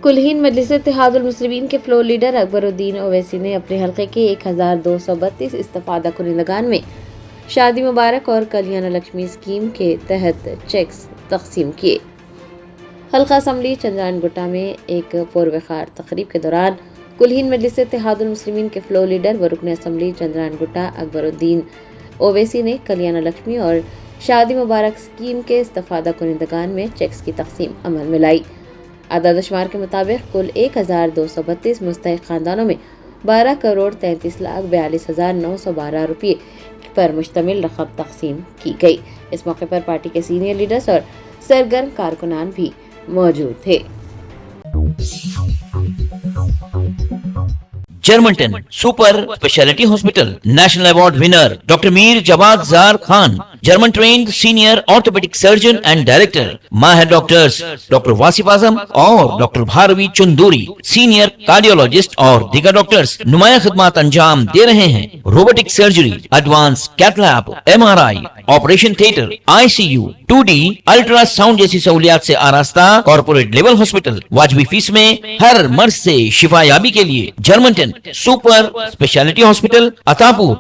कुलहीन मजलिस इत्तेहादुल मुस्लिमीन के floor leader Akbaruddin Owaisi ने अपने हल्के के 1232 इस्तिफादा कुनिंदगान में शादी मुबारक और कल्याण लक्ष्मी स्कीम के तहत चेक्स तकसीम किए। हल्का असम्बली चंद्रायन गुट्टा में एक पुरवखार तकरीब के दौरान कुलहीन मजलिस इत्तेहादुल मुस्लिमीन के फ्लोर लीडर व रुकन असम्बली चंद्रायन गुट्टा अकबरुद्दीन ओवैसी ने कल्याण लक्ष्मी और शादी मुबारक स्कीम के इस्तिफादा कुनिंदगान में चेक्स की तकसीम अमल में लाई। आदाद शुमार के मुताबिक कुल 1232 मुस्तहिक खानदानों में 12,33,42,912 रुपये पर मुश्तमिल रकम तकसीम की गई। इस मौके पर पार्टी के सीनियर लीडर्स और सरगर्म कारकुनान भी मौजूद थे। Germanten super specialty hospital national award winner doctor Mir Jawad Zar Khan, German trained senior orthopaedic surgeon and director, माहिर डॉक्टर्स डॉक्टर वासिफ आजम और doctor Bharvi Chanduri, senior cardiologist और दीगर डॉक्टर्स नुमाया खिदमत अंजाम दे रहे हैं। Robotic surgery, advance cath lab, MRI, operation theatre, ICU, 2D ultrasound जैसी सहूलियात से आरास्ता कॉर्पोरेट लेवल हॉस्पिटल। वाजबी फीस में हर मर्ज से शिफायाबी के लिए Germanton super specialty hospital, Attapur.